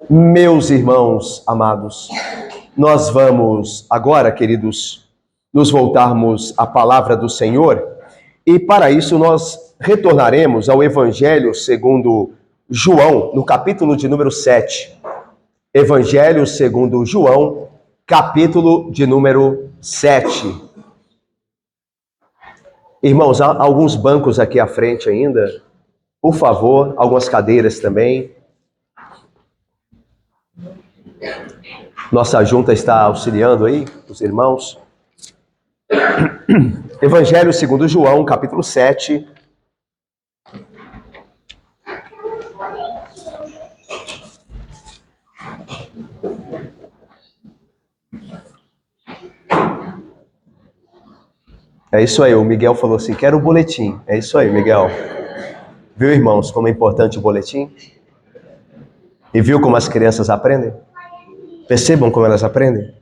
Meus irmãos amados, nós vamos agora, queridos, nos voltarmos à palavra do Senhor, e para isso nós retornaremos ao Evangelho segundo João, no capítulo de número 7. Evangelho segundo João, capítulo de número 7. Irmãos, há alguns bancos aqui à frente ainda, por favor, algumas cadeiras também. Nossa junta está auxiliando aí, os irmãos. Evangelho segundo João, capítulo 7. É isso aí, o Miguel falou assim, quero o boletim. É isso aí, Miguel. Viu, irmãos, como é importante o boletim? E viu como as crianças aprendem? Percebam como elas aprendem?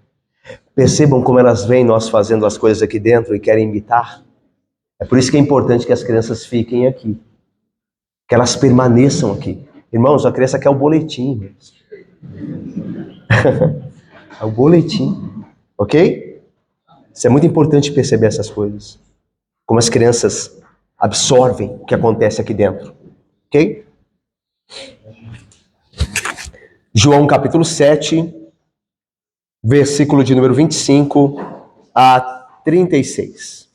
Percebam como elas veem nós fazendo as coisas aqui dentro e querem imitar? É por isso que é importante que as crianças fiquem aqui. Que elas permaneçam aqui. Irmãos, a criança quer o boletim. É o boletim. Ok? Isso é muito importante perceber essas coisas. Como as crianças absorvem o que acontece aqui dentro. Ok? João capítulo 7, versículo de número 25 a 36.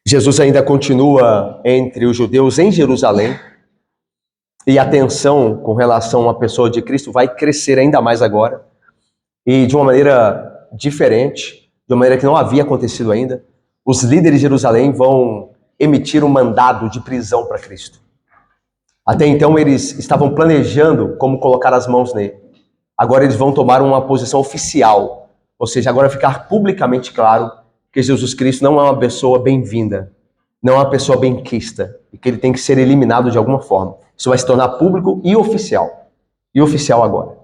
Jesus ainda continua entre os judeus em Jerusalém, e a tensão com relação à pessoa de Cristo vai crescer ainda mais agora, e de uma maneira diferente, de uma maneira que não havia acontecido ainda. Os líderes de Jerusalém vão emitir um mandado de prisão para Cristo. Até então eles estavam planejando como colocar as mãos nele. Agora eles vão tomar uma posição oficial, ou seja, agora ficar publicamente claro que Jesus Cristo não é uma pessoa bem-vinda, não é uma pessoa bem-quista, e que ele tem que ser eliminado de alguma forma. Isso vai se tornar público e oficial agora.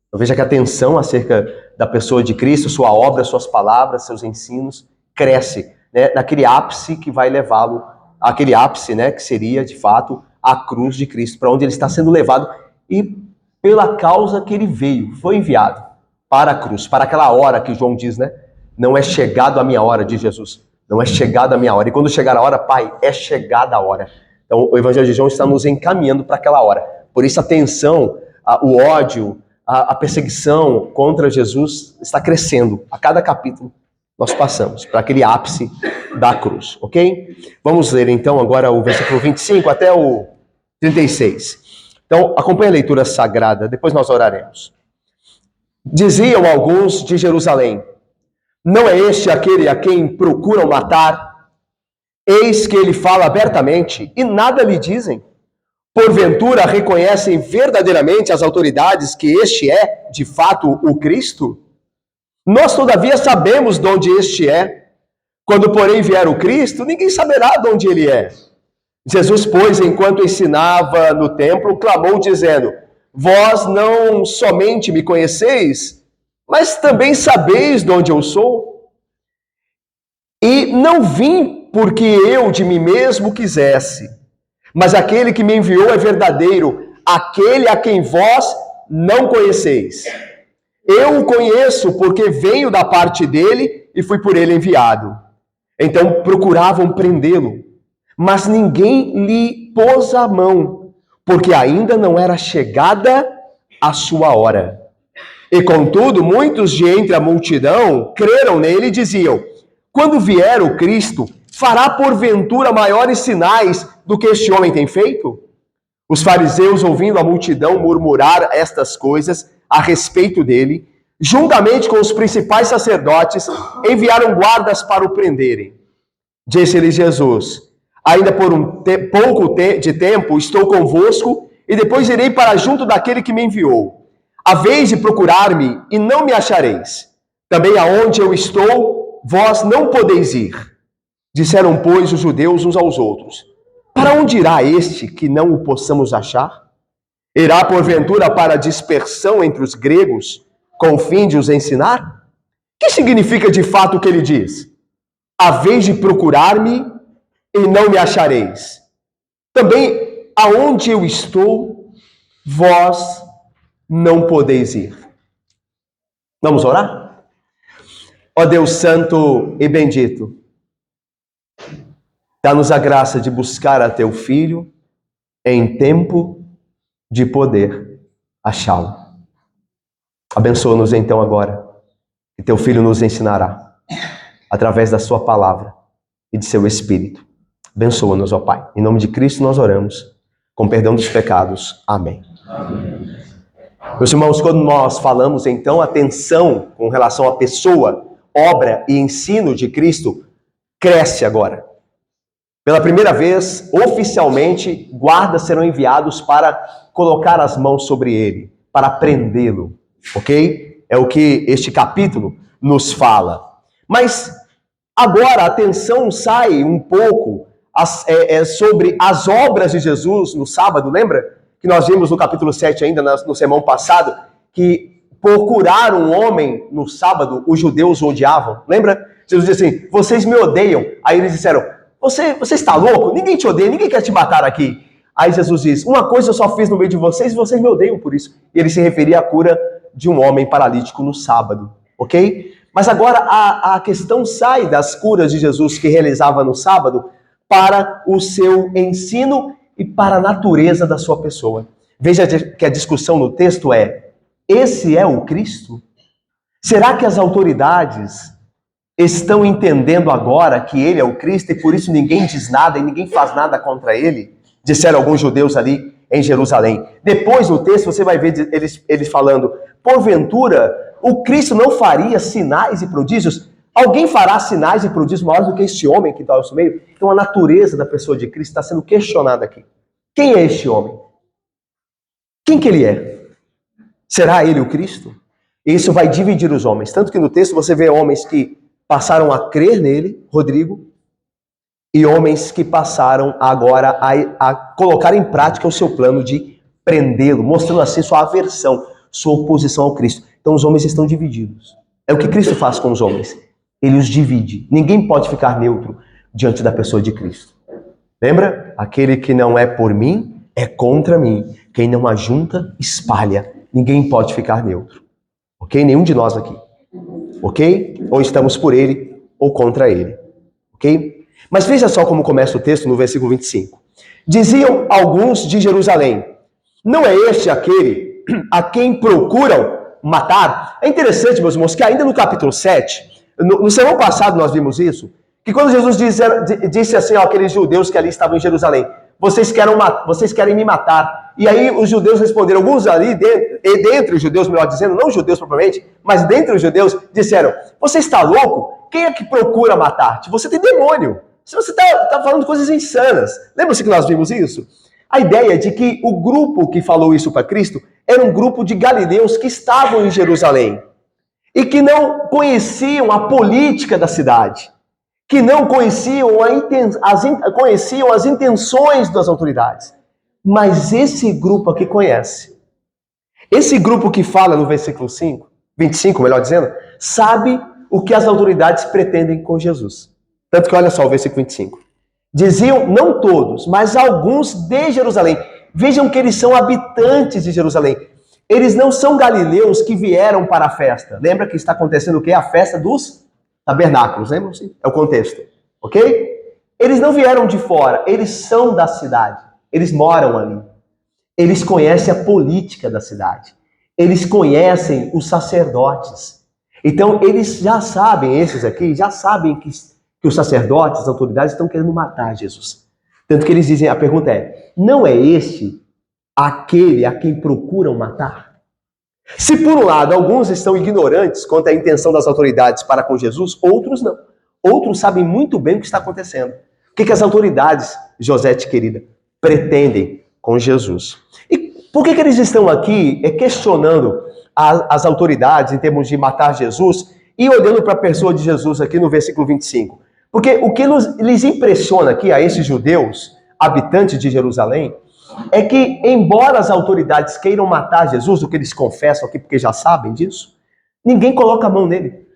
Então veja que a tensão acerca da pessoa de Cristo, sua obra, suas palavras, seus ensinos, cresce, né, naquele ápice que vai levá-lo, aquele ápice, né, que seria de fato a cruz de Cristo, para onde ele está sendo levado, e pela causa que ele veio, foi enviado para a cruz, para aquela hora que João diz, né? Não é chegado a minha hora, diz Jesus. Não é chegada a minha hora. E quando chegar a hora, Pai, é chegada a hora. Então o Evangelho de João está nos encaminhando para aquela hora. Por isso a tensão, o ódio, a perseguição contra Jesus está crescendo. A cada capítulo nós passamos para aquele ápice da cruz, ok? Vamos ler então agora o versículo 25 até o 36. Então, acompanhe a leitura sagrada, depois nós oraremos. Diziam alguns de Jerusalém, não é este aquele a quem procuram matar? Eis que ele fala abertamente e nada lhe dizem. Porventura reconhecem verdadeiramente as autoridades que este é, de fato, o Cristo? Nós, todavia, sabemos de onde este é. Quando, porém, vier o Cristo, ninguém saberá de onde ele é. Jesus, pois, enquanto ensinava no templo, clamou dizendo, vós não somente me conheceis, mas também sabeis de onde eu sou? E não vim porque eu de mim mesmo quisesse, mas aquele que me enviou é verdadeiro, aquele a quem vós não conheceis. Eu o conheço porque venho da parte dele e fui por ele enviado. Então procuravam prendê-lo, mas ninguém lhe pôs a mão, porque ainda não era chegada a sua hora. E contudo, muitos de entre a multidão creram nele e diziam, quando vier o Cristo, fará porventura maiores sinais do que este homem tem feito? Os fariseus, ouvindo a multidão murmurar estas coisas a respeito dele, juntamente com os principais sacerdotes, enviaram guardas para o prenderem. Disse-lhes Jesus, ainda por pouco de tempo estou convosco e depois irei para junto daquele que me enviou. Haveis de procurar-me e não me achareis. Também aonde eu estou, vós não podeis ir. Disseram, pois, os judeus uns aos outros, para onde irá este que não o possamos achar? Irá, porventura, para a dispersão entre os gregos, com o fim de os ensinar? Que significa de fato o que ele diz? Haveis de procurar-me e não me achareis, Também aonde eu estou, vós não podeis ir. Vamos orar? Ó Deus Santo e bendito, dá-nos a graça de buscar a Teu Filho em tempo de poder achá-lo. Abençoa-nos então agora, que Teu Filho nos ensinará, através da Sua palavra e de Seu Espírito. Abençoa-nos, ó Pai. Em nome de Cristo nós oramos, com perdão dos pecados. Amém. Amém. Meus irmãos, quando nós falamos então a atenção com relação à pessoa, obra e ensino de Cristo, cresce agora. Pela primeira vez, oficialmente, guardas serão enviados para colocar as mãos sobre ele, para prendê-lo, ok? É o que este capítulo nos fala. Mas agora a atenção sai um pouco sobre as obras de Jesus no sábado, lembra? Que nós vimos no capítulo 7 ainda, no sermão passado, que por curar um homem no sábado, os judeus o odiavam. Lembra? Jesus disse assim, vocês me odeiam. Aí eles disseram, você está louco? Ninguém te odeia, ninguém quer te matar aqui. Aí Jesus diz, uma coisa eu só fiz no meio de vocês e vocês me odeiam por isso. E ele se referia à cura de um homem paralítico no sábado, ok? Mas agora a questão sai das curas de Jesus que realizava no sábado para o seu ensino e para a natureza da sua pessoa. Veja que a discussão no texto é, esse é o Cristo? Será que as autoridades estão entendendo agora que ele é o Cristo e por isso ninguém diz nada e ninguém faz nada contra ele? Disseram alguns judeus ali em Jerusalém. Depois no texto você vai ver eles falando, porventura o Cristo não faria sinais e prodígios? Alguém fará sinais e prodígios maiores do que este homem que está ao nosso meio? Então a natureza da pessoa de Cristo está sendo questionada aqui. Quem é este homem? Quem que ele é? Será ele o Cristo? Isso vai dividir os homens. Tanto que no texto você vê homens que passaram a crer nele, Rodrigo, e homens que passaram agora a colocar em prática o seu plano de prendê-lo, mostrando assim sua aversão, sua oposição ao Cristo. Então os homens estão divididos. É o que Cristo faz com os homens. Ele os divide. Ninguém pode ficar neutro diante da pessoa de Cristo. Lembra? Aquele que não é por mim, é contra mim. Quem não ajunta, espalha. Ninguém pode ficar neutro. Ok? Nenhum de nós aqui. Ok? Ou estamos por ele, ou contra ele. Ok? Mas veja só como começa o texto no versículo 25. Diziam alguns de Jerusalém, não é este aquele a quem procuram matar? É interessante, meus irmãos, que ainda no capítulo 7, no sermão passado nós vimos isso, que quando Jesus disse assim àqueles judeus que ali estavam em Jerusalém, vocês querem me matar. E aí os judeus responderam, alguns ali, dentre os judeus, melhor dizendo, não os judeus propriamente, mas dentre os judeus, disseram, você está louco? Quem é que procura matar-te? Você tem demônio. Você está falando coisas insanas. Lembra-se que nós vimos isso? A ideia de que o grupo que falou isso para Cristo era um grupo de galileus que estavam em Jerusalém e que não conheciam a política da cidade, que não conheciam, conheciam as intenções das autoridades. Mas esse grupo aqui conhece. Esse grupo que fala no versículo 25, melhor dizendo, sabe o que as autoridades pretendem com Jesus. Tanto que olha só o versículo 25. Diziam, não todos, mas alguns de Jerusalém. Vejam que eles são habitantes de Jerusalém. Eles não são galileus que vieram para a festa. Lembra que está acontecendo o quê? A festa dos tabernáculos, lembra? É o contexto, ok? Eles não vieram de fora, eles são da cidade. Eles moram ali. Eles conhecem a política da cidade. Eles conhecem os sacerdotes. Então, eles já sabem, esses aqui, já sabem que os sacerdotes, as autoridades estão querendo matar Jesus. Tanto que eles dizem, a pergunta é, não é este aquele a quem procuram matar? Se por um lado alguns estão ignorantes quanto à intenção das autoridades para com Jesus, outros não. Outros sabem muito bem o que está acontecendo. O que as autoridades, Josete querida, pretendem com Jesus. E por que eles estão aqui questionando as autoridades em termos de matar Jesus e olhando para a pessoa de Jesus aqui no versículo 25? Porque o que lhes impressiona aqui a esses judeus, habitantes de Jerusalém, é que, embora as autoridades queiram matar Jesus, o que eles confessam aqui, porque já sabem disso, ninguém coloca a mão nele.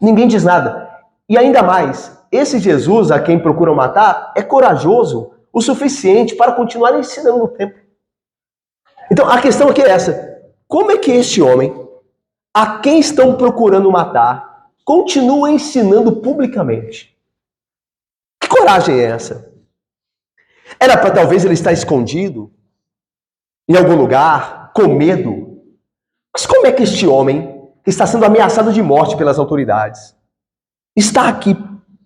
Ninguém diz nada. E ainda mais, esse Jesus a quem procuram matar é corajoso o suficiente para continuar ensinando no templo. Então, a questão aqui é essa. Como é que este homem, a quem estão procurando matar, continua ensinando publicamente? Que coragem é essa? Era para talvez ele estar escondido em algum lugar, com medo. Mas como é que este homem, que está sendo ameaçado de morte pelas autoridades, está aqui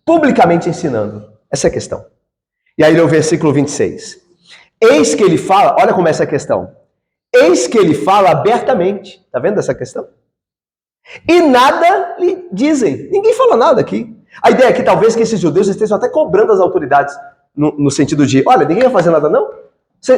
publicamente ensinando? Essa é a questão. E aí no versículo 26. Eis que ele fala, olha como é essa questão. Eis que ele fala abertamente. Está vendo essa questão? E nada lhe dizem. Ninguém fala nada aqui. A ideia é que talvez que esses judeus estejam até cobrando as autoridades no sentido de, olha, ninguém vai fazer nada não?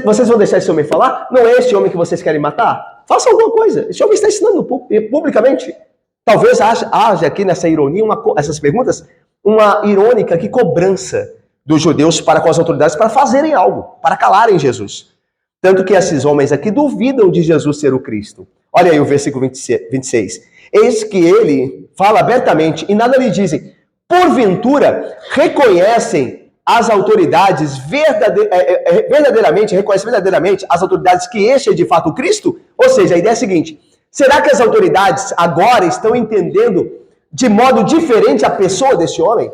Vocês vão deixar esse homem falar? Não é este homem que vocês querem matar? Faça alguma coisa. Esse homem está ensinando publicamente. Talvez haja aqui nessa ironia, essas perguntas, uma irônica que cobrança dos judeus para com as autoridades para fazerem algo, para calarem Jesus. Tanto que esses homens aqui duvidam de Jesus ser o Cristo. Olha aí o versículo 26. Eis que ele fala abertamente e nada lhe dizem. Porventura, reconhecem as autoridades reconhecem verdadeiramente as autoridades que este é de fato o Cristo? Ou seja, a ideia é a seguinte, será que as autoridades agora estão entendendo de modo diferente a pessoa deste homem?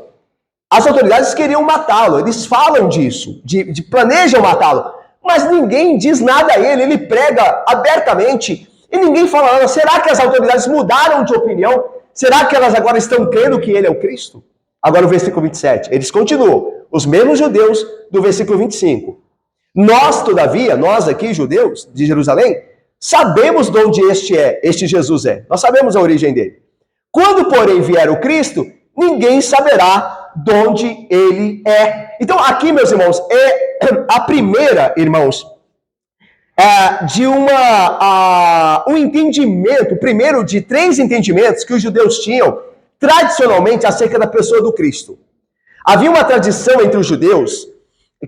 As autoridades queriam matá-lo, eles falam disso, planejam matá-lo, mas ninguém diz nada a ele, ele prega abertamente e ninguém fala nada. Será que as autoridades mudaram de opinião? Será que elas agora estão crendo que ele é o Cristo? Agora o versículo 27, eles continuam, os mesmos judeus do versículo 25. Nós, todavia, nós aqui, judeus de Jerusalém, sabemos de onde este Jesus é. Nós sabemos a origem dele. Quando, porém, vier o Cristo, ninguém saberá de onde ele é. Então, aqui, meus irmãos, é a primeira, irmãos, de um entendimento, primeiro de 3 entendimentos que os judeus tinham tradicionalmente acerca da pessoa do Cristo. Havia uma tradição entre os judeus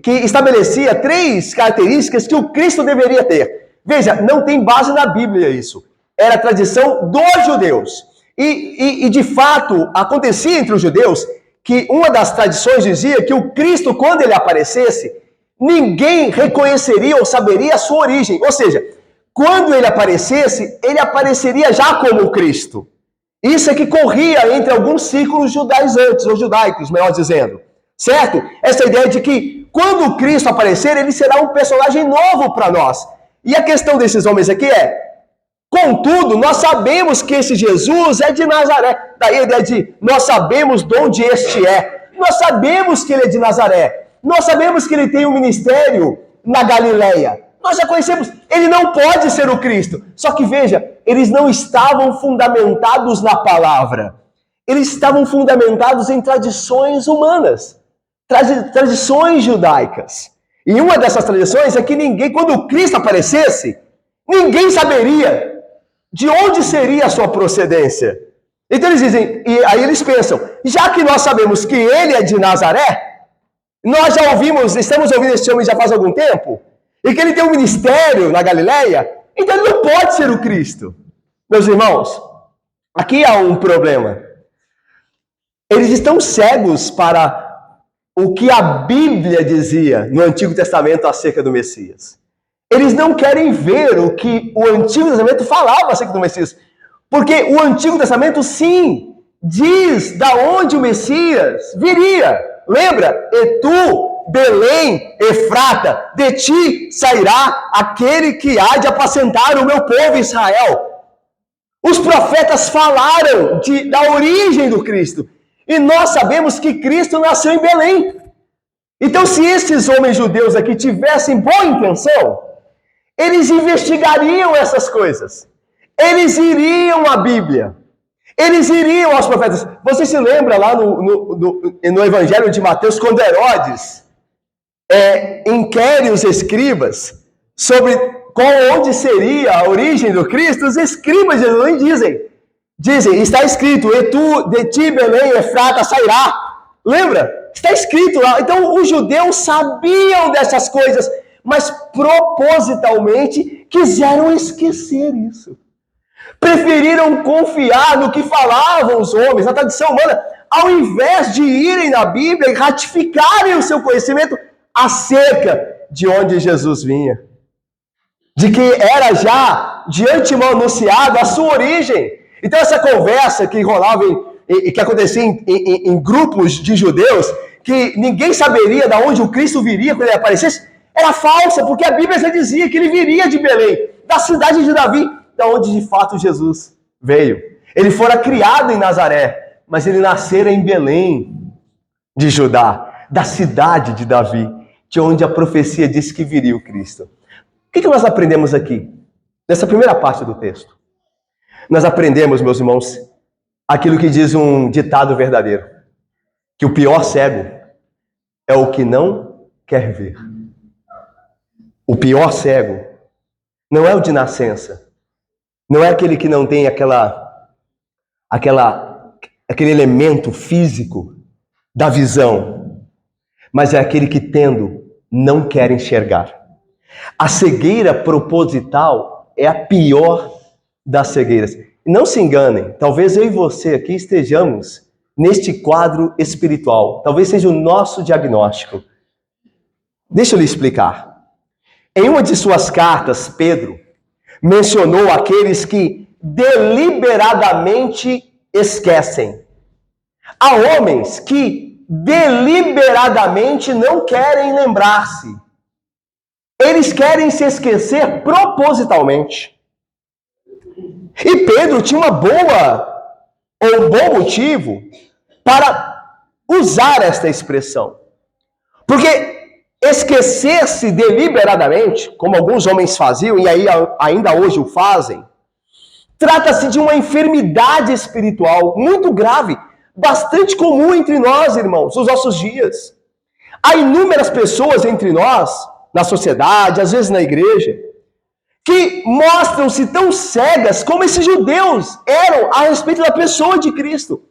que estabelecia 3 características que o Cristo deveria ter. Veja, não tem base na Bíblia isso. Era a tradição dos judeus. E de fato, acontecia entre os judeus que uma das tradições dizia que o Cristo, quando ele aparecesse, ninguém reconheceria ou saberia a sua origem. Ou seja, quando ele apareceria já como o Cristo. Isso é que corria entre alguns círculos judaizantes, ou judaicos, melhor dizendo. Certo? Essa ideia de que quando o Cristo aparecer, ele será um personagem novo para nós. E a questão desses homens aqui é, contudo, nós sabemos que esse Jesus é de Nazaré. Daí a ideia de, nós sabemos de onde este é. Nós sabemos que ele é de Nazaré. Nós sabemos que ele tem um ministério na Galileia. Nós já conhecemos, ele não pode ser o Cristo. Só que veja, eles não estavam fundamentados na palavra. Eles estavam fundamentados em tradições humanas, tradições judaicas. E uma dessas tradições é que ninguém, quando o Cristo aparecesse, ninguém saberia de onde seria a sua procedência. Então eles dizem, e aí eles pensam, já que nós sabemos que ele é de Nazaré, nós já estamos ouvindo esse homem já faz algum tempo, e que ele tem um ministério na Galileia, então ele não pode ser o Cristo. Meus irmãos, aqui há um problema. Eles estão cegos para o que a Bíblia dizia no Antigo Testamento acerca do Messias. Eles não querem ver o que o Antigo Testamento falava acerca do Messias. Porque o Antigo Testamento, sim, diz da onde o Messias viria. Lembra? E tu, Belém, Efrata, de ti sairá aquele que há de apacentar o meu povo Israel. Os profetas falaram da origem do Cristo. E nós sabemos que Cristo nasceu em Belém. Então, se esses homens judeus aqui tivessem boa intenção, eles investigariam essas coisas. Eles iriam à Bíblia. Eles iriam aos profetas. Você se lembra lá no Evangelho de Mateus, quando Herodes inquere os escribas sobre onde seria a origem do Cristo? Os escribas de Jerusalém dizem, está escrito, e tu, de ti, Belém, Efrata, sairá. Lembra? Está escrito lá. Então, os judeus sabiam dessas coisas, mas propositalmente quiseram esquecer isso. Preferiram confiar no que falavam os homens, na tradição humana, ao invés de irem na Bíblia e ratificarem o seu conhecimento acerca de onde Jesus vinha. De que era já de antemão anunciado a sua origem. Então essa conversa que rolava que acontecia em grupos de judeus, que ninguém saberia de onde o Cristo viria quando ele aparecesse, era falsa, porque a Bíblia já dizia que ele viria de Belém, da cidade de Davi, da onde de fato Jesus veio. Ele fora criado em Nazaré, mas ele nascera em Belém de Judá, da cidade de Davi, de onde a profecia diz que viria o Cristo. O que nós aprendemos aqui, nessa primeira parte do texto? Nós aprendemos, meus irmãos, aquilo que diz um ditado verdadeiro, que o pior cego é o que não quer ver. O pior cego não é o de nascença, não é aquele que não tem aquele elemento físico da visão, mas é aquele que, tendo, não quer enxergar. A cegueira proposital é a pior das cegueiras. Não se enganem, talvez eu e você aqui estejamos neste quadro espiritual. Talvez seja o nosso diagnóstico. Deixa eu lhe explicar. Em uma de suas cartas, Pedro mencionou aqueles que deliberadamente esquecem. Há homens que deliberadamente não querem lembrar-se. Eles querem se esquecer propositalmente. E Pedro tinha um bom motivo para usar esta expressão. Porque esquecer-se deliberadamente, como alguns homens faziam, e aí ainda hoje o fazem, trata-se de uma enfermidade espiritual muito grave, bastante comum entre nós, irmãos, nos nossos dias. Há inúmeras pessoas entre nós, na sociedade, às vezes na igreja, que mostram-se tão cegas como esses judeus eram a respeito da pessoa de Cristo.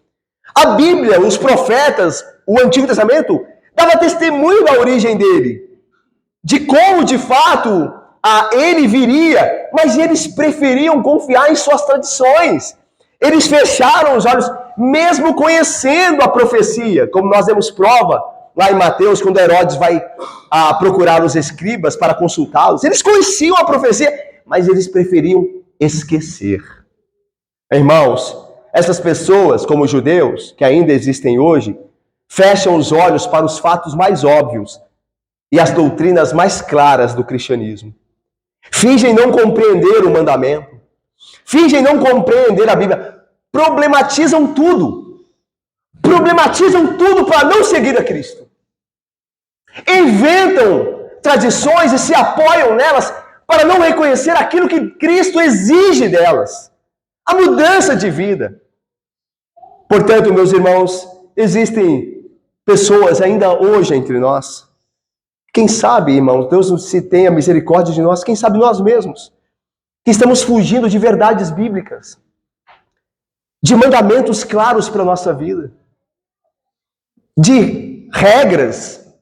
A Bíblia, os profetas, o Antigo Testamento, dava testemunho da origem dele, de como, de fato, ele viria, mas eles preferiam confiar em suas tradições. Eles fecharam os olhos, mesmo conhecendo a profecia, como nós demos prova lá em Mateus, quando Herodes vai procurar os escribas para consultá-los. Eles conheciam a profecia, mas eles preferiam esquecer. Irmãos, essas pessoas, como os judeus, que ainda existem hoje, fecham os olhos para os fatos mais óbvios e as doutrinas mais claras do cristianismo. Fingem não compreender o mandamento. Fingem não compreender a Bíblia. Problematizam tudo. Problematizam tudo para não seguir a Cristo. Inventam tradições e se apoiam nelas para não reconhecer aquilo que Cristo exige delas. A mudança de vida. Portanto, meus irmãos, existem pessoas ainda hoje entre nós. Quem sabe, irmãos, Deus se tenha misericórdia de nós, quem sabe nós mesmos, que estamos fugindo de verdades bíblicas, de mandamentos claros para a nossa vida, de regras,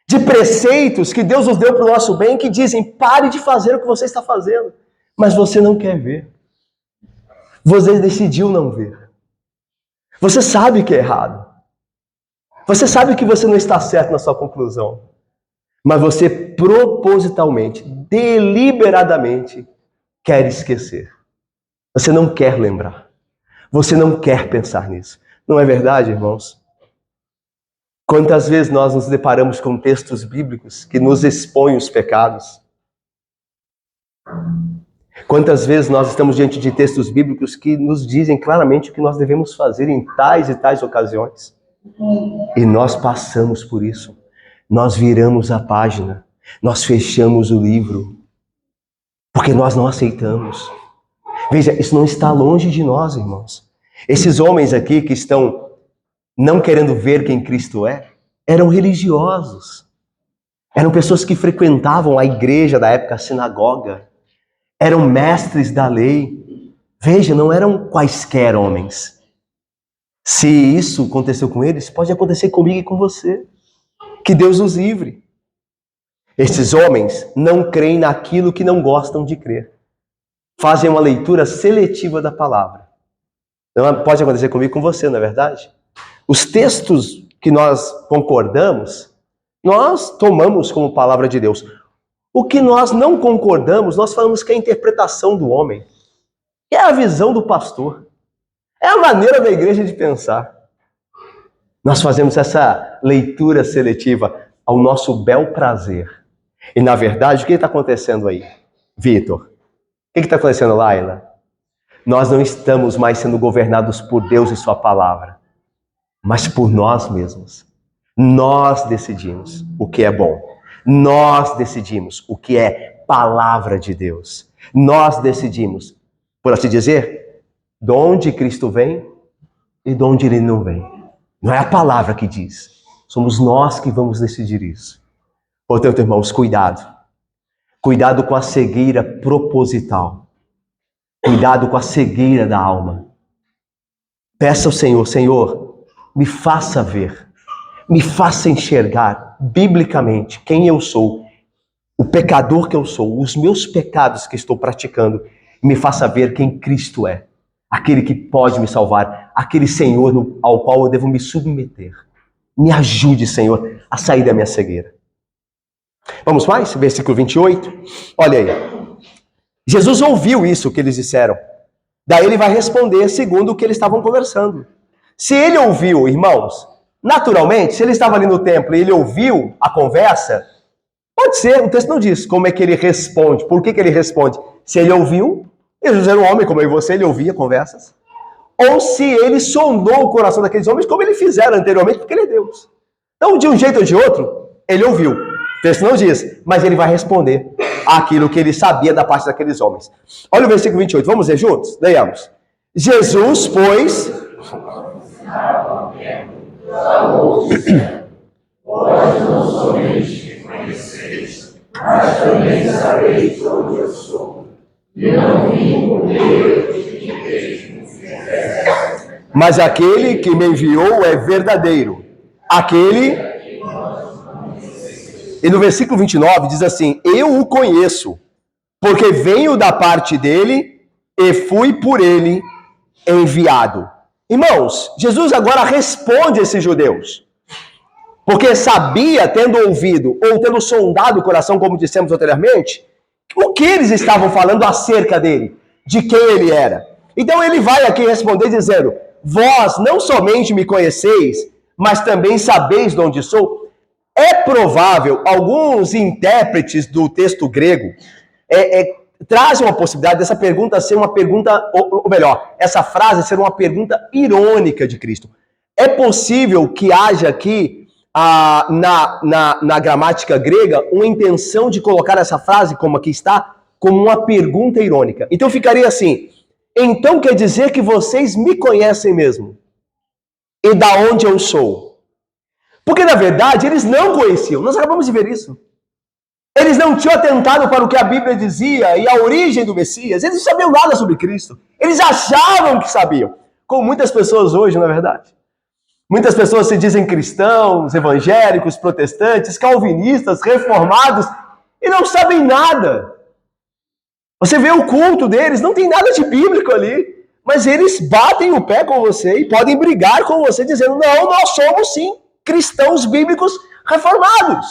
de preceitos que Deus nos deu para o nosso bem, que dizem, pare de fazer o que você está fazendo, mas você não quer ver. Você decidiu não ver. Você sabe que é errado. Você sabe que você não está certo na sua conclusão. Mas você propositalmente, deliberadamente, quer esquecer. Você não quer lembrar. Você não quer pensar nisso. Não é verdade, irmãos? Quantas vezes nós nos deparamos com textos bíblicos que nos expõem os pecados? Quantas vezes nós estamos diante de textos bíblicos que nos dizem claramente o que nós devemos fazer em tais e tais ocasiões? E nós passamos por isso. Nós viramos a página. Nós fechamos o livro. Porque nós não aceitamos. Veja, isso não está longe de nós, irmãos. Esses homens aqui que estão não querendo ver quem Cristo é, eram religiosos. Eram pessoas que frequentavam a igreja da época, a sinagoga. Eram mestres da lei. Veja, não eram quaisquer homens. Se isso aconteceu com eles, pode acontecer comigo e com você. Que Deus nos livre. Esses homens não creem naquilo que não gostam de crer. Fazem uma leitura seletiva da palavra. Não pode acontecer comigo e com você, não é verdade? Os textos que nós concordamos Nós tomamos como palavra de Deus. O que nós não concordamos, nós falamos que é a interpretação do homem, é a visão do pastor, é a maneira da igreja de pensar. Nós fazemos essa leitura seletiva ao nosso bel prazer. E, na verdade, o que está acontecendo aí? Vitor, o que está acontecendo, Laila? Nós não estamos mais sendo governados por Deus e sua palavra, mas por nós mesmos. Nós decidimos o que é bom. Nós decidimos o que é palavra de Deus. Nós decidimos, por assim dizer, de onde Cristo vem e de onde Ele não vem. Não é a palavra que diz. Somos nós que vamos decidir isso. Portanto, irmãos, cuidado. Cuidado com a cegueira proposital. Cuidado com a cegueira da alma. Peça ao Senhor, Senhor, me faça ver. Me faça enxergar biblicamente quem eu sou, o pecador que eu sou, os meus pecados que estou praticando, e me faça ver quem Cristo é, aquele que pode me salvar, aquele Senhor ao qual eu devo me submeter. Me ajude, Senhor, a sair da minha cegueira. Vamos mais? Versículo 28. Olha aí. Jesus ouviu isso que eles disseram. Daí ele vai responder segundo o que eles estavam conversando. Se ele ouviu, irmãos, naturalmente, se ele estava ali no templo e ele ouviu a conversa, pode ser, o texto não diz como é que ele responde, por que ele responde. Se ele ouviu, Jesus era um homem como eu e você, ele ouvia conversas. Ou se ele sondou o coração daqueles homens, como ele fizeram anteriormente, porque ele é Deus. Então, de um jeito ou de outro, ele ouviu. O texto não diz, mas ele vai responder aquilo que ele sabia da parte daqueles homens. Olha o versículo 28, vamos ler juntos? Leiamos. Jesus, pois... Vós não somente me conheceis, mas também sabeis onde eu sou. E não vim por meio de que me fizeste. Mas aquele que me enviou é verdadeiro. Aquele... E no versículo 29 diz assim, eu o conheço, porque venho da parte dele e fui por ele enviado. Irmãos, Jesus agora responde a esses judeus, porque sabia, tendo ouvido ou tendo sondado o coração, como dissemos anteriormente, o que eles estavam falando acerca dele, de quem ele era. Então ele vai aqui responder dizendo, vós não somente me conheceis, mas também sabeis de onde sou. É provável, alguns intérpretes do texto grego trazem uma possibilidade dessa pergunta ser uma pergunta, ou melhor, essa frase ser uma pergunta irônica de Cristo. É possível que haja aqui, na gramática grega, uma intenção de colocar essa frase, como aqui está, como uma pergunta irônica. Então ficaria assim, então quer dizer que vocês me conhecem mesmo? E da onde eu sou? Porque, na verdade, eles não conheciam. Nós acabamos de ver isso. Eles não tinham atentado para o que a Bíblia dizia e a origem do Messias. Eles não sabiam nada sobre Cristo. Eles achavam que sabiam. Como muitas pessoas hoje, na verdade. Muitas pessoas se dizem cristãos, evangélicos, protestantes, calvinistas, reformados e não sabem nada. Você vê o culto deles, não tem nada de bíblico ali. Mas eles batem o pé com você e podem brigar com você dizendo, não, nós somos sim cristãos bíblicos reformados.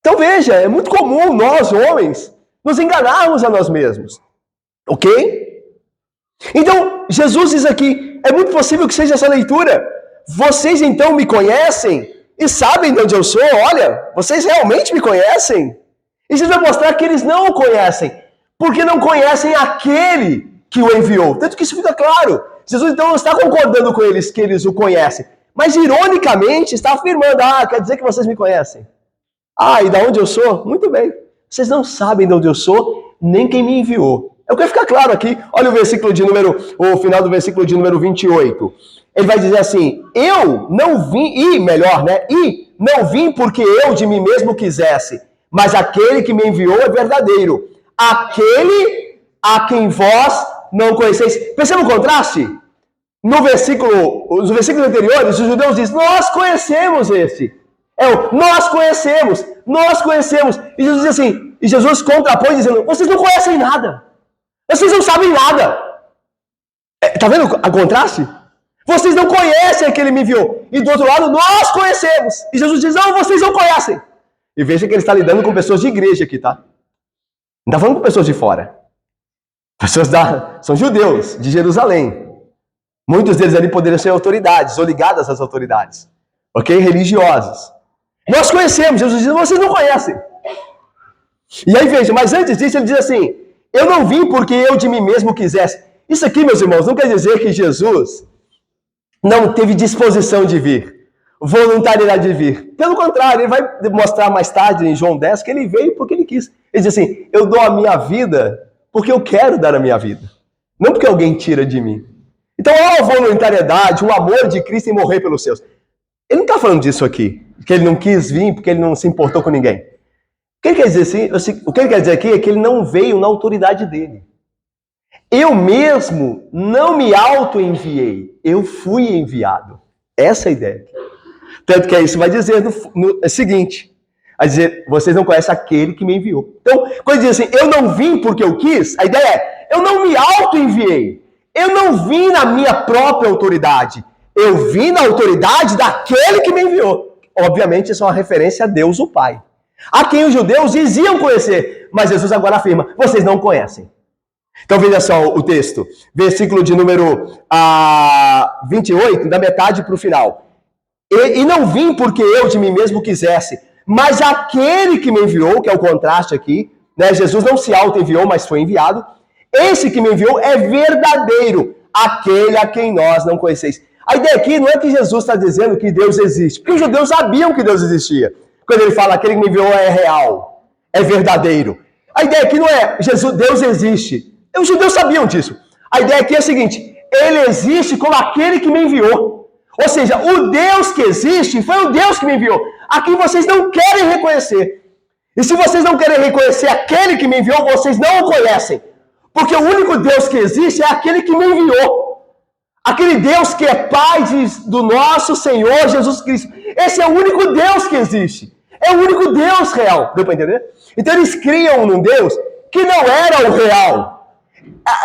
Então veja, é muito comum nós, homens, nos enganarmos a nós mesmos. Ok? Então, Jesus diz aqui, é muito possível que seja essa leitura. Vocês então me conhecem e sabem de onde eu sou. Olha, vocês realmente me conhecem. E Jesus vai mostrar que eles não o conhecem, porque não conhecem aquele que o enviou. Tanto que isso fica claro. Jesus então não está concordando com eles que eles o conhecem. Mas, ironicamente, está afirmando, quer dizer que vocês me conhecem. E de onde eu sou? Muito bem. Vocês não sabem de onde eu sou, nem quem me enviou. Eu quero ficar claro aqui. Olha o final do versículo de número 28. Ele vai dizer assim, eu não vim, e não vim porque eu de mim mesmo quisesse, mas aquele que me enviou é verdadeiro. Aquele a quem vós não conheceis. Perceba o contraste? Nos versículos anteriores, os judeus dizem, nós conhecemos esse. Nós conhecemos. E Jesus diz assim, e Jesus contrapõe dizendo, vocês não conhecem nada. Vocês não sabem nada. Tá vendo o contraste? Vocês não conhecem aquele que me enviou. E do outro lado, nós conhecemos. E Jesus diz, não, vocês não conhecem. E veja que ele está lidando com pessoas de igreja aqui, tá? Não está falando com pessoas de fora. São judeus, de Jerusalém. Muitos deles ali poderiam ser autoridades, ou ligadas às autoridades. Ok? Religiosos. Nós conhecemos. Jesus diz, vocês não conhecem. E aí veja, mas antes disso ele diz assim, eu não vim porque eu de mim mesmo quisesse. Isso aqui, meus irmãos, não quer dizer que Jesus não teve disposição de vir, voluntariedade de vir. Pelo contrário, ele vai mostrar mais tarde em João 10 que ele veio porque ele quis. Ele diz assim, eu dou a minha vida porque eu quero dar a minha vida, não porque alguém tira de mim. Então há uma voluntariedade, um amor de Cristo em morrer pelos seus. Ele não está falando disso aqui, que ele não quis vir porque ele não se importou com ninguém. O que ele quer dizer aqui é que ele não veio na autoridade dele. Eu mesmo não me auto-enviei, eu fui enviado. Essa é a ideia. Tanto que isso vai dizer no seguinte, vai dizer, vocês não conhecem aquele que me enviou. Então, quando diz assim, eu não vim porque eu quis, a ideia é, eu não me auto-enviei. Eu não vim na minha própria autoridade. Eu vim na autoridade daquele que me enviou. Obviamente, isso é uma referência a Deus, o Pai. A quem os judeus diziam conhecer. Mas Jesus agora afirma, vocês não conhecem. Então veja só o texto. Versículo de número 28, da metade para o final. E não vim porque eu de mim mesmo quisesse, mas aquele que me enviou, que é o contraste aqui, né? Jesus não se auto-enviou, mas foi enviado. Esse que me enviou é verdadeiro, aquele a quem nós não conheceis. A ideia aqui não é que Jesus está dizendo que Deus existe, porque os judeus sabiam que Deus existia. Quando ele fala aquele que me enviou é real, é verdadeiro. A ideia aqui não é Deus existe. Os judeus sabiam disso. A ideia aqui é a seguinte, ele existe como aquele que me enviou. Ou seja, o Deus que existe foi o Deus que me enviou. A quem vocês não querem reconhecer. E se vocês não querem reconhecer aquele que me enviou, vocês não o conhecem. Porque o único Deus que existe é aquele que me enviou. Aquele Deus que é Pai do nosso Senhor Jesus Cristo. Esse é o único Deus que existe. É o único Deus real. Deu para entender? Então eles criam num Deus que não era o real.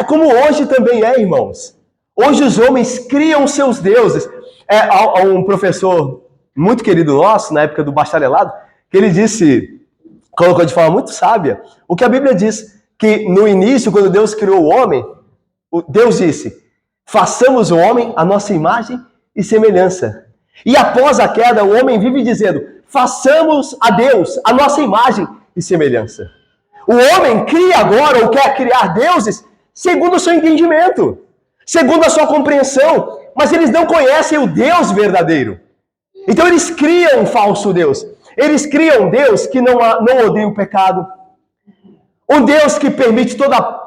Como hoje também é, irmãos. Hoje os homens criam seus deuses. Há um professor muito querido nosso, na época do bacharelado, que ele colocou de forma muito sábia, o que a Bíblia diz, que no início, quando Deus criou o homem, Deus disse, façamos o homem a nossa imagem e semelhança. E após a queda, o homem vive dizendo, façamos a Deus a nossa imagem e semelhança. O homem cria agora, ou quer criar deuses, segundo o seu entendimento, segundo a sua compreensão, mas eles não conhecem o Deus verdadeiro. Então eles criam um falso Deus. Eles criam um Deus que não odeia o pecado. Um Deus que permite toda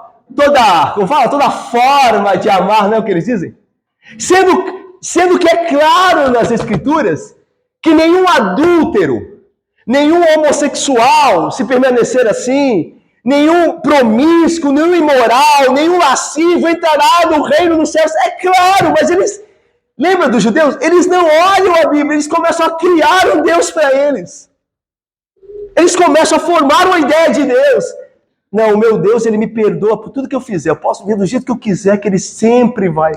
forma de amar, não é o que eles dizem? Sendo que é claro nas Escrituras que nenhum adúltero, nenhum homossexual, se permanecer assim, nenhum promíscuo, nenhum imoral, nenhum lascivo entrará no reino dos céus. É claro, mas eles, lembra dos judeus? Eles não olham a Bíblia, eles começam a criar um Deus para eles. Eles começam a formar uma ideia de Deus. Não, o meu Deus, ele me perdoa por tudo que eu fizer. Eu posso vir do jeito que eu quiser, que ele sempre vai.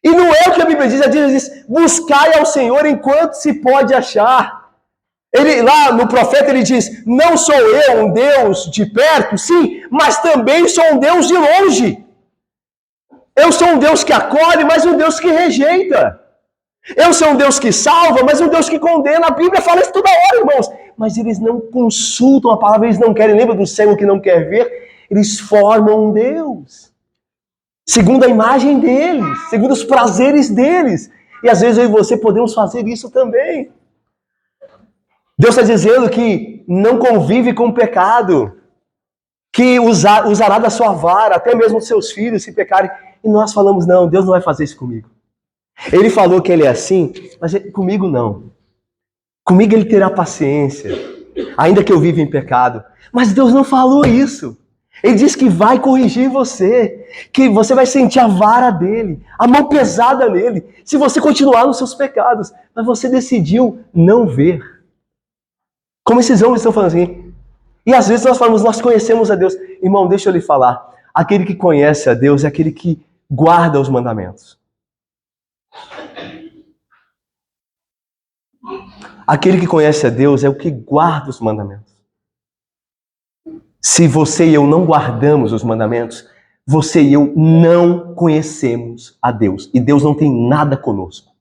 E não é o que a Bíblia diz. A Bíblia diz, buscai ao Senhor enquanto se pode achar. Lá no profeta ele diz, não sou eu um Deus de perto, sim, mas também sou um Deus de longe. Eu sou um Deus que acolhe, mas um Deus que rejeita. Eu sou um Deus que salva, mas um Deus que condena. A Bíblia fala isso toda hora, irmãos. Mas eles não consultam a palavra, eles não querem. Lembra do cego que não quer ver? Eles formam um Deus. Segundo a imagem deles, segundo os prazeres deles. E às vezes eu e você podemos fazer isso também. Deus está dizendo que não convive com o pecado. Que usará da sua vara, até mesmo os seus filhos, se pecarem. E nós falamos, não, Deus não vai fazer isso comigo. Ele falou que ele é assim, mas comigo não. Comigo ele terá paciência, ainda que eu viva em pecado. Mas Deus não falou isso. Ele disse que vai corrigir você, que você vai sentir a vara dele, a mão pesada nele, se você continuar nos seus pecados. Mas você decidiu não ver. Como esses homens estão falando assim. E às vezes nós falamos, nós conhecemos a Deus. Irmão, deixa eu lhe falar. Aquele que conhece a Deus é aquele que guarda os mandamentos. Aquele que conhece a Deus é o que guarda os mandamentos. Se você e eu não guardamos os mandamentos, você e eu não conhecemos a Deus. E Deus não tem nada conosco.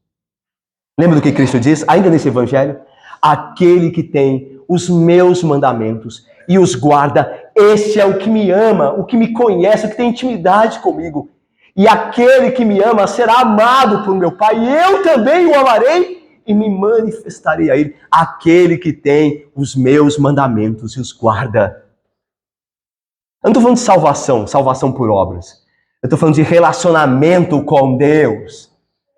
Lembra do que Cristo diz, ainda nesse evangelho? Aquele que tem os meus mandamentos e os guarda, esse é o que me ama, o que me conhece, o que tem intimidade comigo. E aquele que me ama será amado por meu Pai, e eu também o amarei e me manifestarei a ele. Aquele que tem os meus mandamentos e os guarda. Eu não estou falando de salvação, salvação por obras. Eu estou falando de relacionamento com Deus,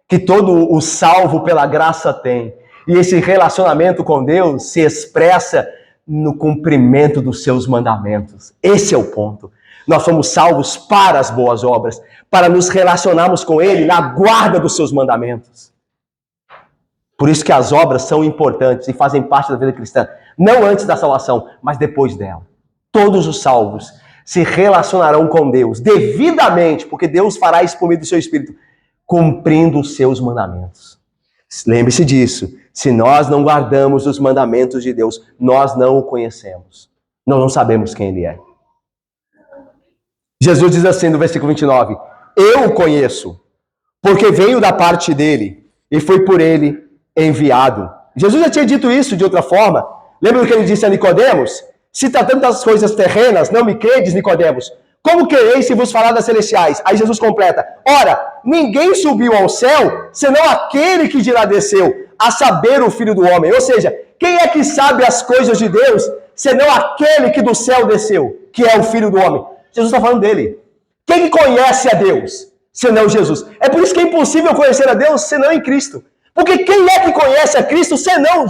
que todo o salvo pela graça tem. E esse relacionamento com Deus se expressa no cumprimento dos seus mandamentos. Esse é o ponto. Nós somos salvos para as boas obras, para nos relacionarmos com Ele na guarda dos seus mandamentos. Por isso que as obras são importantes e fazem parte da vida cristã. Não antes da salvação, mas depois dela. Todos os salvos se relacionarão com Deus devidamente, porque Deus fará isso por meio do seu Espírito, cumprindo os seus mandamentos. Lembre-se disso. Se nós não guardamos os mandamentos de Deus, nós não o conhecemos. Nós não sabemos quem Ele é. Jesus diz assim no versículo 29, eu o conheço, porque venho da parte dele e fui por ele enviado. Jesus já tinha dito isso de outra forma. Lembra do que ele disse a Nicodemos? Se tratando das coisas terrenas, não me credes, Nicodemos. Como quereis se vos falar das celestiais? Aí Jesus completa, ora, ninguém subiu ao céu, senão aquele que de lá desceu, a saber o Filho do Homem. Ou seja, quem é que sabe as coisas de Deus, senão aquele que do céu desceu, que é o Filho do Homem? Jesus está falando dele. Quem conhece a Deus, senão Jesus? É por isso que é impossível conhecer a Deus, senão em Cristo. Porque quem é que conhece a Cristo, senão...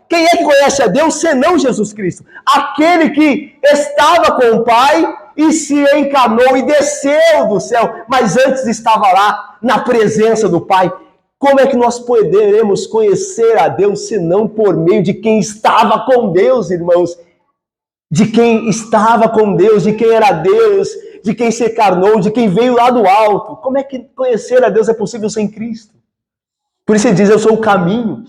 Quem é que conhece a Deus, senão Jesus Cristo? Aquele que estava com o Pai e se encarnou e desceu do céu, mas antes estava lá, na presença do Pai. Como é que nós poderemos conhecer a Deus, senão por meio de quem estava com Deus, irmãos? De quem estava com Deus, de quem era Deus, de quem se encarnou, de quem veio lá do alto. Como é que conhecer a Deus é possível sem Cristo? Por isso ele diz, eu sou o caminho,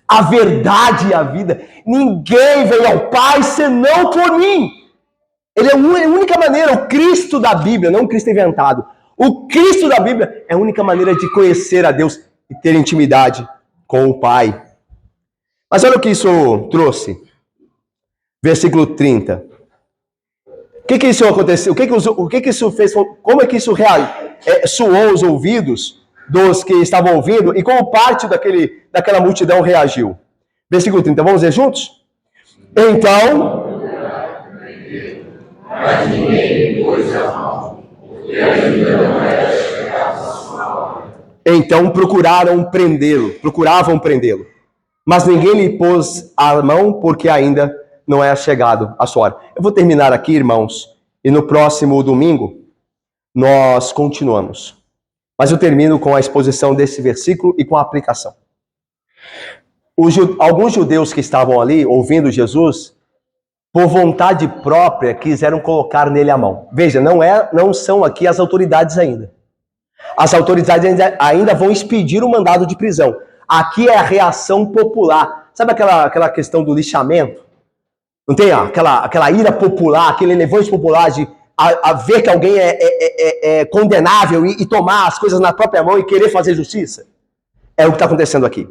a verdade e a vida. Ninguém veio ao Pai senão por mim. Ele é a única maneira, o Cristo da Bíblia, não o Cristo inventado. O Cristo da Bíblia é a única maneira de conhecer a Deus e ter intimidade com o Pai. Mas olha o que isso trouxe. Versículo 30. O que isso aconteceu? O que isso fez? Como é que isso soou os ouvidos dos que estavam ouvindo e como parte daquela multidão reagiu? Versículo 30. Vamos ler juntos? Então... Mas ninguém lhe pôs a mão, porque ainda não era chegada a sua hora. Então procuravam prendê-lo. Mas ninguém lhe pôs a mão, porque ainda não é chegado a sua hora. Eu vou terminar aqui, irmãos, e no próximo domingo nós continuamos. Mas eu termino com a exposição desse versículo e com a aplicação. Alguns judeus que estavam ali ouvindo Jesus, por vontade própria, quiseram colocar nele a mão. Veja, não são aqui as autoridades ainda. As autoridades ainda vão expedir o mandado de prisão. Aqui é a reação popular. Sabe aquela questão do lixamento? Não tem aquela ira popular, aquele levante popular de a ver que alguém é condenável e tomar as coisas na própria mão e querer fazer justiça? É o que está acontecendo aqui.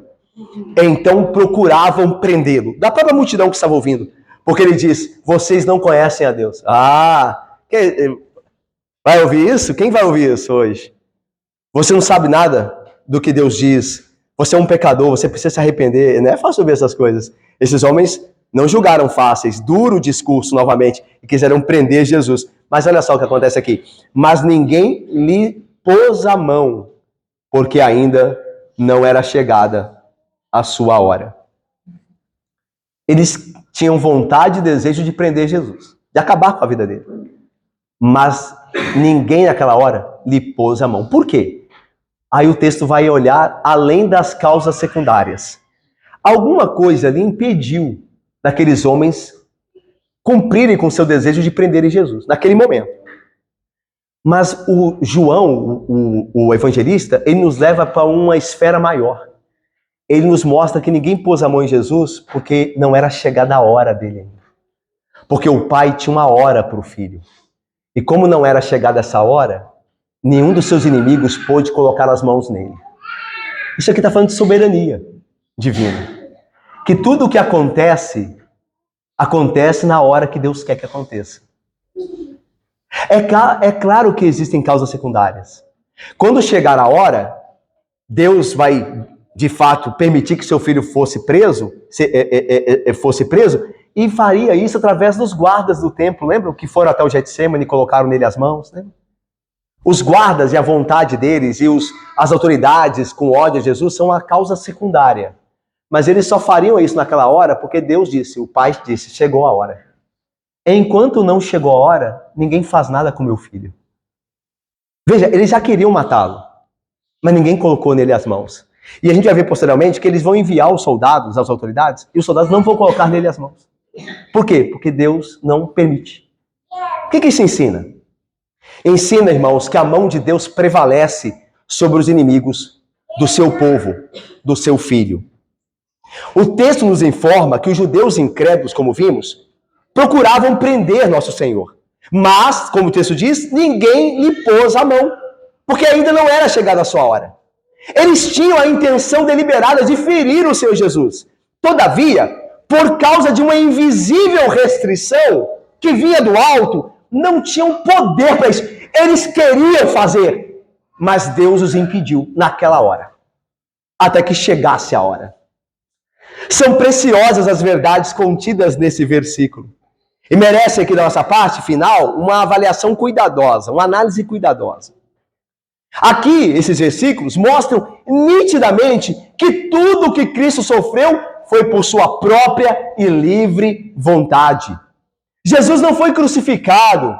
Então procuravam prendê-lo. Da própria multidão que estava ouvindo. Porque ele diz, vocês não conhecem a Deus. Vai ouvir isso? Quem vai ouvir isso hoje? Você não sabe nada do que Deus diz. Você é um pecador, você precisa se arrepender. Não é fácil ouvir essas coisas. Esses homens não julgaram fáceis, duro discurso novamente, e quiseram prender Jesus. Mas olha só o que acontece aqui. Mas ninguém lhe pôs a mão, porque ainda não era chegada a sua hora. Eles tinham vontade e desejo de prender Jesus, de acabar com a vida dele. Mas ninguém naquela hora lhe pôs a mão. Por quê? Aí o texto vai olhar além das causas secundárias. Alguma coisa lhe impediu daqueles homens cumprirem com seu desejo de prenderem Jesus, naquele momento. Mas o João, o evangelista, ele nos leva para uma esfera maior. ele nos mostra que ninguém pôs a mão em Jesus porque não era chegada a hora dele ainda. Porque o pai tinha uma hora para o filho. E como não era chegada essa hora, nenhum dos seus inimigos pôde colocar as mãos nele. Isso aqui está falando de soberania divina. Que tudo o que acontece, acontece na hora que Deus quer que aconteça. É claro que existem causas secundárias. Quando chegar a hora, Deus vai, de fato, permitir que seu filho fosse preso, e faria isso através dos guardas do templo. Lembram que foram até o Getsêmani e colocaram nele as mãos? Né? Os guardas e a vontade deles e as autoridades com ódio a Jesus são a causa secundária. Mas eles só fariam isso naquela hora porque Deus disse, o Pai disse, chegou a hora. Enquanto não chegou a hora, ninguém faz nada com meu filho. Veja, eles já queriam matá-lo, mas ninguém colocou nele as mãos. E a gente vai ver posteriormente que eles vão enviar os soldados, as autoridades, e os soldados não vão colocar nele as mãos. Por quê? Porque Deus não permite. O que isso ensina? Ensina, irmãos, que a mão de Deus prevalece sobre os inimigos do seu povo, do seu filho. O texto nos informa que os judeus incrédulos, como vimos, procuravam prender nosso Senhor. Mas, como o texto diz, ninguém lhe pôs a mão, porque ainda não era chegada a sua hora. Eles tinham a intenção deliberada de ferir o Senhor Jesus. Todavia, por causa de uma invisível restrição que vinha do alto, não tinham poder para isso. Eles queriam fazer, mas Deus os impediu naquela hora, até que chegasse a hora. São preciosas as verdades contidas nesse versículo. E merece aqui da nossa parte final uma avaliação cuidadosa, uma análise cuidadosa. Aqui, esses versículos mostram nitidamente que tudo que Cristo sofreu foi por sua própria e livre vontade. Jesus não foi crucificado,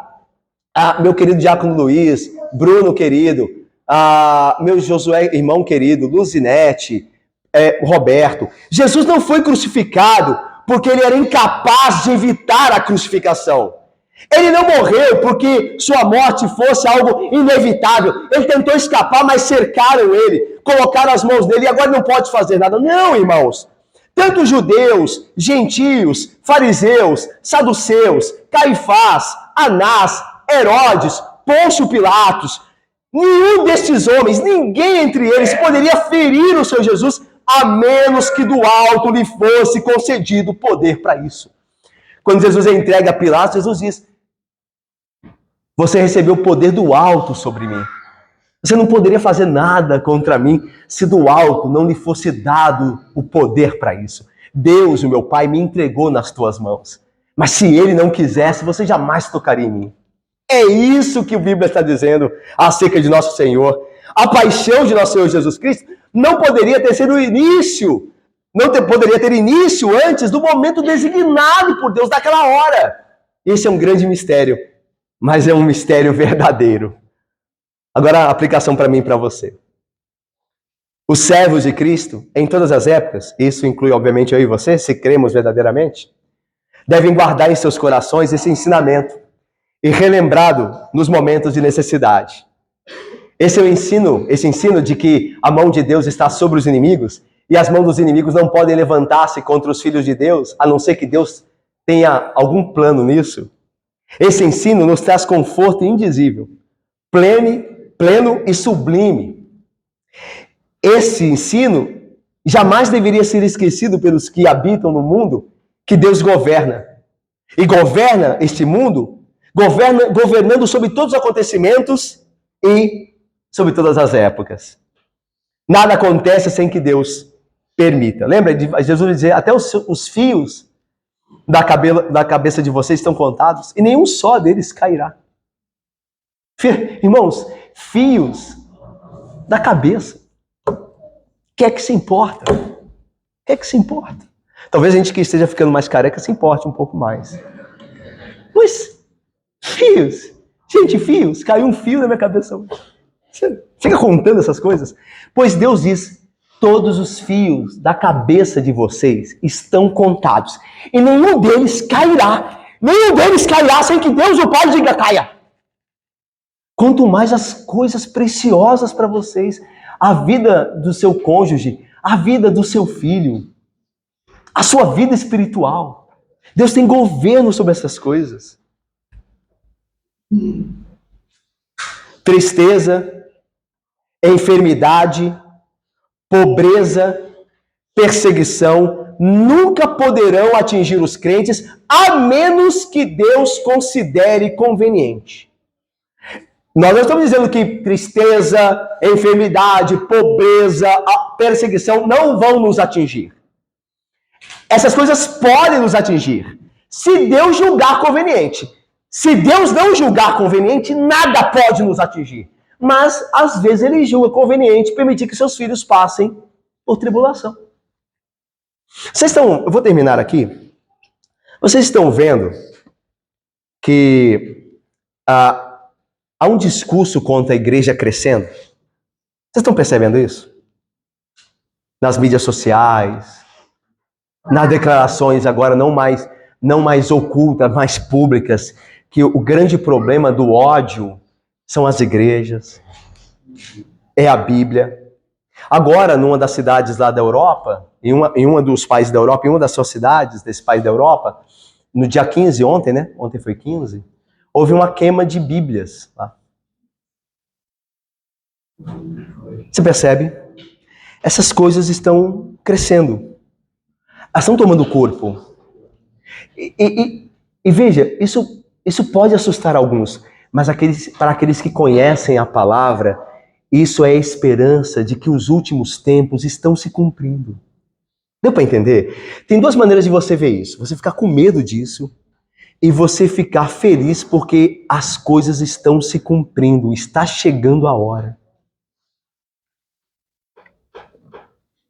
meu querido Diácono Luiz, Bruno querido, meu Josué irmão querido, Luzinete, Roberto. Jesus não foi crucificado porque ele era incapaz de evitar a crucificação. Ele não morreu porque sua morte fosse algo inevitável. Ele tentou escapar, mas cercaram ele, colocaram as mãos nele e agora não pode fazer nada. Não, irmãos. Tanto judeus, gentios, fariseus, saduceus, Caifás, Anás, Herodes, Pôncio Pilatos, nenhum destes homens, ninguém entre eles poderia ferir o Senhor Jesus, a menos que do alto lhe fosse concedido poder para isso. Quando Jesus é entregue a Pilatos, Jesus diz: você recebeu o poder do alto sobre mim. Você não poderia fazer nada contra mim se do alto não lhe fosse dado o poder para isso. Deus, o meu Pai, me entregou nas tuas mãos. Mas se ele não quisesse, você jamais tocaria em mim. É isso que a Bíblia está dizendo acerca de nosso Senhor. A paixão de nosso Senhor Jesus Cristo não poderia ter sido o início, poderia ter início antes do momento designado por Deus daquela hora. Esse é um grande mistério, mas é um mistério verdadeiro. Agora a aplicação para mim e para você. Os servos de Cristo, em todas as épocas, isso inclui obviamente eu e você, se cremos verdadeiramente, devem guardar em seus corações esse ensinamento e relembrado nos momentos de necessidade. Esse ensino de que a mão de Deus está sobre os inimigos e as mãos dos inimigos não podem levantar-se contra os filhos de Deus, a não ser que Deus tenha algum plano nisso. Esse ensino nos traz conforto indizível, pleno e sublime. Esse ensino jamais deveria ser esquecido pelos que habitam no mundo que Deus governa. E governa este mundo, governando sobre todos os acontecimentos e sobre todas as épocas. Nada acontece sem que Deus permita. Lembra de Jesus dizer, até os fios da cabeça de vocês estão contados e nenhum só deles cairá. Irmãos, fios da cabeça. O que é que se importa? O que é que se importa? Talvez a gente que esteja ficando mais careca se importe um pouco mais. Mas, fios. Gente, fios. Caiu um fio na minha cabeça hoje. Você fica contando essas coisas? Pois Deus diz, todos os fios da cabeça de vocês estão contados. E nenhum deles cairá. Nenhum deles cairá sem que Deus, o Pai, diga caia. Quanto mais as coisas preciosas para vocês, a vida do seu cônjuge, a vida do seu filho, a sua vida espiritual. Deus tem governo sobre essas coisas. Tristeza, enfermidade, pobreza, perseguição nunca poderão atingir os crentes, a menos que Deus considere conveniente. Nós não estamos dizendo que tristeza, enfermidade, pobreza, perseguição não vão nos atingir. Essas coisas podem nos atingir, se Deus julgar conveniente. Se Deus não julgar conveniente, nada pode nos atingir. Mas, às vezes, Ele julga conveniente permitir que seus filhos passem por tribulação. Eu vou terminar aqui. Vocês estão vendo que há um discurso contra a igreja crescendo? Vocês estão percebendo isso? Nas mídias sociais, nas declarações agora não mais ocultas, mais públicas, que o grande problema do ódio são as igrejas, é a Bíblia. Agora, numa das cidades lá da Europa, em uma dos países da Europa, em uma das suas cidades, desse país da Europa, no dia 15, ontem, né? Ontem foi 15, houve uma queima de Bíblias lá. Você percebe? Essas coisas estão crescendo. Elas estão tomando corpo. E veja, isso pode assustar alguns, mas para aqueles que conhecem a palavra, isso é a esperança de que os últimos tempos estão se cumprindo. Deu para entender? Tem duas maneiras de você ver isso. Você ficar com medo disso e você ficar feliz porque as coisas estão se cumprindo, está chegando a hora.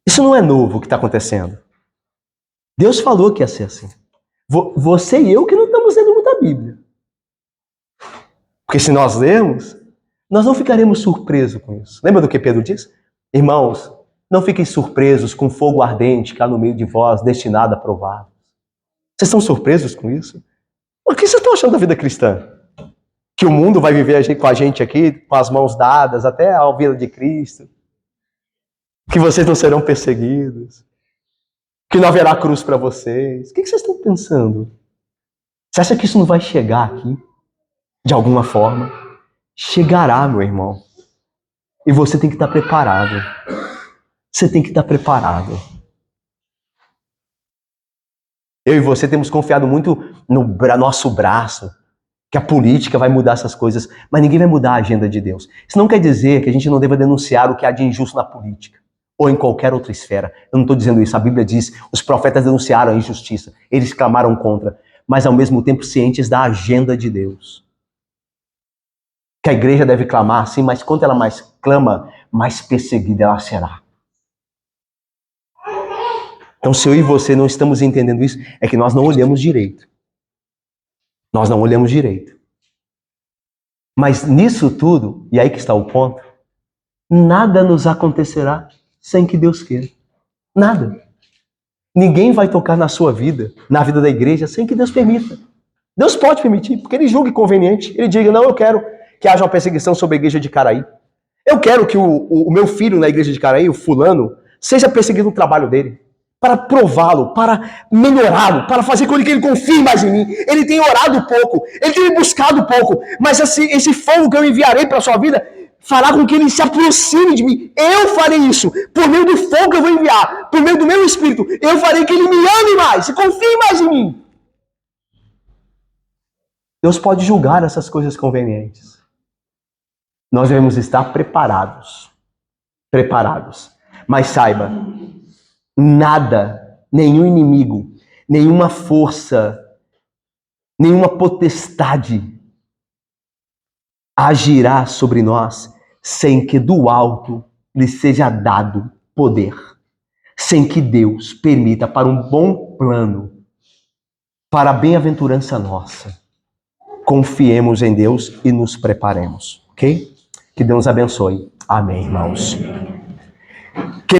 Isso não é novo o que está acontecendo. Deus falou que ia ser assim. Você e eu que não estamos lendo muita Bíblia. Porque se nós lermos, nós não ficaremos surpresos com isso. Lembra do que Pedro diz? Irmãos, não fiquem surpresos com fogo ardente que há no meio de vós, destinado a provar. Vocês estão surpresos com isso? O que vocês estão achando da vida cristã? Que o mundo vai viver com a gente aqui, com as mãos dadas, até a vida de Cristo? Que vocês não serão perseguidos? Que não haverá cruz para vocês? O que vocês estão pensando? Você acha que isso não vai chegar aqui? De alguma forma? Chegará, meu irmão. E você tem que estar preparado. Você tem que estar preparado. Eu e você temos confiado muito no nosso braço, que a política vai mudar essas coisas, mas ninguém vai mudar a agenda de Deus. Isso não quer dizer que a gente não deva denunciar o que há de injusto na política, ou em qualquer outra esfera. Eu não estou dizendo isso. A Bíblia diz, os profetas denunciaram a injustiça, eles clamaram contra, mas ao mesmo tempo cientes da agenda de Deus. Que a igreja deve clamar, sim, mas quanto ela mais clama, mais perseguida ela será. Então, se eu e você não estamos entendendo isso, é que nós não olhamos direito. Nós não olhamos direito. Mas nisso tudo, e aí que está o ponto, nada nos acontecerá sem que Deus queira. Nada. Ninguém vai tocar na sua vida, na vida da igreja, sem que Deus permita. Deus pode permitir, porque Ele julgue conveniente. Ele diga, não, eu quero que haja uma perseguição sobre a igreja de Caraí. Eu quero que o meu filho na igreja de Caraí, o fulano, seja perseguido no trabalho dele. Para prová-lo, para melhorá-lo, para fazer com que ele confie mais em mim. Ele tem orado pouco, ele tem me buscado pouco, mas esse fogo que eu enviarei para a sua vida fará com que ele se aproxime de mim. Eu farei isso, por meio do fogo que eu vou enviar, por meio do meu Espírito, eu farei que ele me ame mais, e confie mais em mim. Deus pode julgar essas coisas convenientes. Nós devemos estar preparados. Preparados. Mas saiba, nada, nenhum inimigo, nenhuma força, nenhuma potestade agirá sobre nós sem que do alto lhe seja dado poder, sem que Deus permita para um bom plano, para a bem-aventurança nossa. Confiemos em Deus e nos preparemos, ok? Que Deus abençoe. Amém, irmãos.